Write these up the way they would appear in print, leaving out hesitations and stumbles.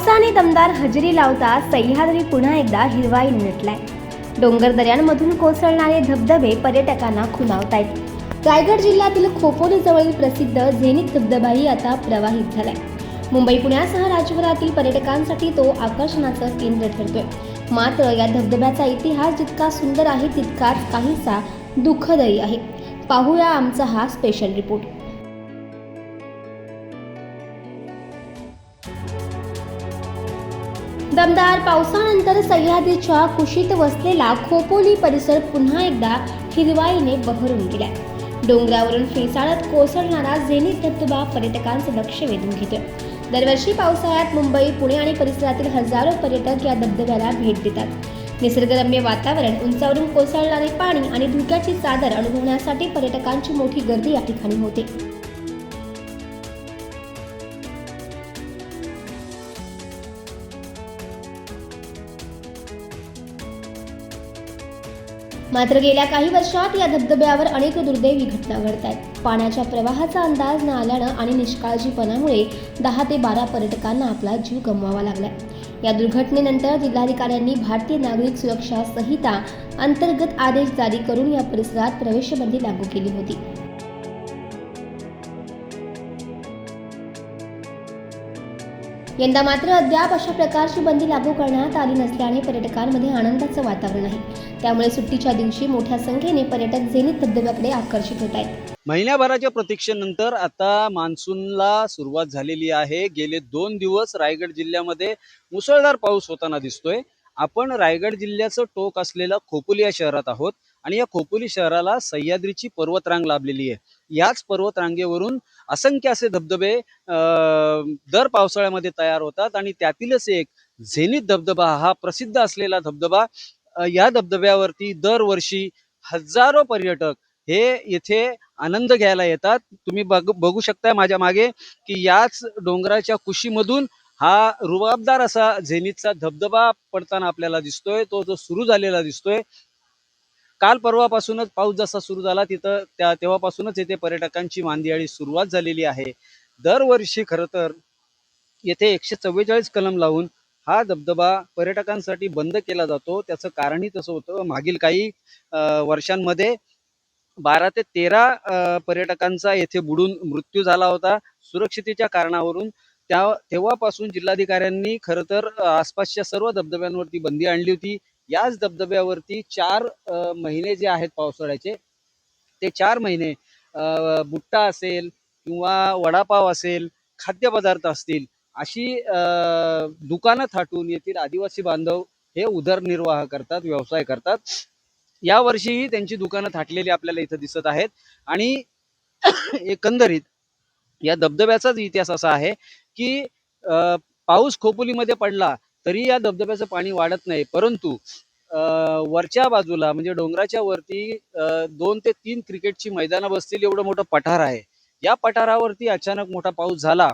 पावसाने दमदार हजेरी लावता सह्याद्री पुन्हा एकदा हिरवाईने नटलाय। डोंगर दऱ्यांमधून कोसळणारे धबधबे पर्यटकांना खुणावतायत। रायगड जिल्ह्यातील खोपोली जवळील प्रसिद्ध झेनिथ धबधबाही आता प्रवाहित झालाय। मुंबई पुण्यासह राज्यभरातील पर्यटकांसाठी तो आकर्षणाचं केंद्र ठरतोय। मात्र या धबधब्याचा इतिहास जितका सुंदर आहे तितकाच काहीसा दुःखदही आहे। पाहूया आमचा हा स्पेशल रिपोर्ट। दमदार पावसानंतर सह्याद्रीच्या कुशीत वसलेला खोपोली परिसर पुन्हा एकदा हिरवाईने बहरून गेलाय। डोंगरावरून फेसाळत कोसळणारा झेनिथ धबधबा पर्यटकांचं लक्ष वेधून घेतोय। दरवर्षी पावसाळ्यात मुंबई, पुणे आणि परिसरातील हजारो पर्यटक या धबधब्याला भेट देतात। निसर्गरम्य वातावरण, उंचावरून कोसळणारे पाणी आणि धुक्याची चादर अनुभवण्यासाठी पर्यटकांची मोठी गर्दी या ठिकाणी होते। मात्र गेल्या काही वर्षात या धबधब्यावर अनेक दुर्दैवी घटना घडत आहेत। पाण्याच्या प्रवाहाचा अंदाज न आल्यानं आणि निष्काळजीपणामुळे 10 ते 12 पर्यटकांना आपला जीव गमवावा लागलाय। या दुर्घटनेनंतर जिल्हाधिकाऱ्यांनी भारतीय नागरिक सुरक्षा संहिता अंतर्गत आदेश जारी करून या परिसरात प्रवेशबंदी लागू केली होती। यंदा मात्र अद्याप अशा प्रकारची बंदी लागू करण्यात आली नसल्याने पर्यटकांमध्ये आनंदाचं वातावरण आहे। त्यामुळे सुट्टीच्या दिवशी मोठ्या संख्येने पर्यटक झेनिथ धबधब्याकडे आकर्षित होत आहेत। महिन्याभराच्या प्रतीक्षेनंतर आता मान्सूनला सुरुवात झालेली आहे। गेले 2 दिवस रायगड जिल्ह्यामध्ये मुसळधार पाऊस होताना दिसतोय। आपण रायगड जिल्ह्याचं टोक असलेल्या खोपोली या शहरात आहोत आणि या खोपोली शहराला सह्याद्रीची पर्वतरांग लाभलेली आहे। याच पर्वतरांगेवरून असंख्य असे धबधबे दर पावसाळ्यामध्ये तयार होतात आणि त्यातीलच एक झेनिथ धबधबा हा प्रसिद्ध असलेला धबधबा। या धबधब्यावरती दरवर्षी हजारो पर्यटक हे येथे आनंद घ्यायला येतात। तुम्ही बघू शकता माझ्या मागे की याच डोंगराच्या कुशीमधून हा रुबाबदार असा झेनिथचा धबधबा पडताना आपल्याला दिसतोय। तो जो सुरू झालेला दिसतोय, काल परवापासूनच पाऊस जसा सुरू झाला तेव्हापासूनच येथे पर्यटकांची मांदियाळी सुरुवात झालेली आहे। दरवर्षी खरं तर येथे 144 कलम लावून हा धबधबा पर्यटकांसाठी बंद केला जातो। त्याचं कारणही तसं होतं। मागील काही वर्षांमध्ये 12 ते 13 पर्यटकांचा येथे बुडून मृत्यू झाला होता सुरक्षितेच्या कारणावरून। तेव्हापासून जिल्हाधिकाऱ्यांनी खरं तर आसपासच्या सर्व धबधब्यांवरती बंदी आणली होती। याच धबधब्यावरती 4 महिने जे आहेत पावसाळ्याचे, ते 4 महिने बुट्टा असेल किंवा वडापाव असेल, खाद्यपदार्थ असतील, अशी दुकानं थाटून येथील आदिवासी बांधव हे उदरनिर्वाह करतात, व्यवसाय करतात। यावर्षीही त्यांची दुकानं थाटलेली आपल्याला इथं दिसत आहेत आणि एकंदरीत या धबधब्याचाच इतिहास असा आहे की पाऊस खोपोलीमध्ये पडला तरी या धबधब्याचं पाणी वाढत नाही, परंतु वरच्या बाजूला म्हणजे डोंगराच्या वरती 2 ते 3 क्रिकेटची मैदानं बसतील एवढं मोठं पठार आहे। या पठारावरती अचानक मोठा पाऊस झाला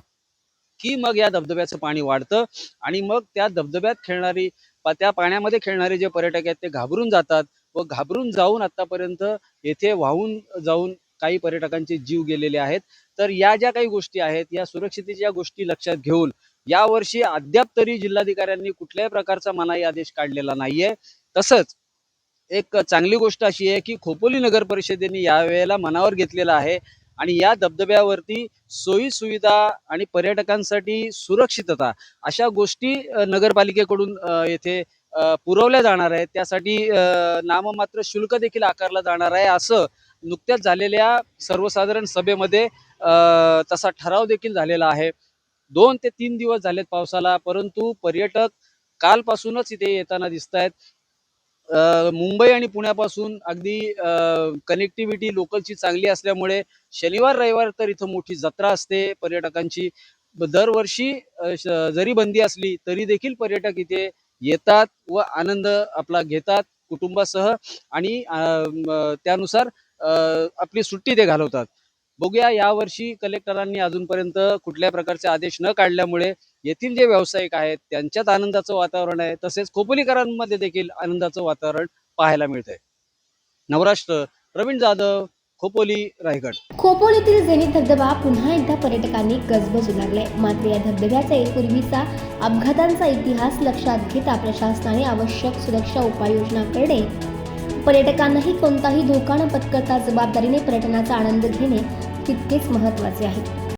की मग या धबधब्याचं पाणी वाढतं आणि मग त्या पाण्यामध्ये खेळणारे जे पर्यटक आहेत ते घाबरून जातात व घाबरून जाऊन आतापर्यंत येथे वाहून जाऊन काही पर्यटकांचे जीव गेलेले आहेत। तर या ज्या काही गोष्टी आहेत, या सुरक्षितेच्या गोष्टी लक्षात घेऊन यावर्षी अद्याप तरी जिल्हाधिकाऱ्यांनी कुठल्याही प्रकारचा मनाई आदेश काढलेला नाहीये। तसंच एक चांगली गोष्ट अशी आहे की खोपोली नगर परिषदेने यावेळेला मनावर घेतलेला आहे आणि या धबधब्यावरती सोयी सुविधा आणि पर्यटकांसाठी सुरक्षितता अशा गोष्टी नगरपालिकेकडून येथे पुरवल्या जाणार आहेत। त्यासाठी नाममात्र शुल्क देखील आकारला जाणार आहे, असं नुकत्याच झालेल्या सर्वसाधारण सभेमध्ये तसा ठराव देखील झालेला आहे। 2 ते 3 दिवस झालेत पावसाला, परंतु पर्यटक कालपासूनच इथे येताना दिसत आहेत। मुंबई आणि पुण्यापासून अगदी कनेक्टिव्हिटी लोकलची चांगली असल्यामुळे शनिवार रविवार तर इथं मोठी जत्रा असते पर्यटकांची। दरवर्षी जरी बंदी असली तरी देखील पर्यटक इथे येतात व आनंद आपला घेतात कुटुंबासह आणि त्यानुसार आपली सुट्टी ते घालवतात। बघूया यावर्षी कलेक्टरांनी अजूनपर्यंत कुठल्या प्रकारचे आदेश न काढल्यामुळे येथील जे व्यावसायिक आहेत त्यांच्यात आनंदाचं वातावरण आहे, तसेच खोपोलीकरांमध्ये देखील आनंदाचं वातावरण पाहायला मिळतंय। नवराष्ट्र, प्रवीण जाधव, खोपोली रायगड. खोपोलीतील झेनिथ धबधबा पुन्हा एकदा पर्यटकांनी गजबजू लागलाय. मात्र या धबधब्याचा पूर्वीचा अपघातांचा इतिहास लक्षात घेता प्रशासनाने आवश्यक सुरक्षा उपाययोजना करणे, पर्यटकांनाही कोणताही धोका न पत्करता जबाबदारीने पर्यटनाचा आनंद घेणे तितकेच महत्त्वाचे आहे.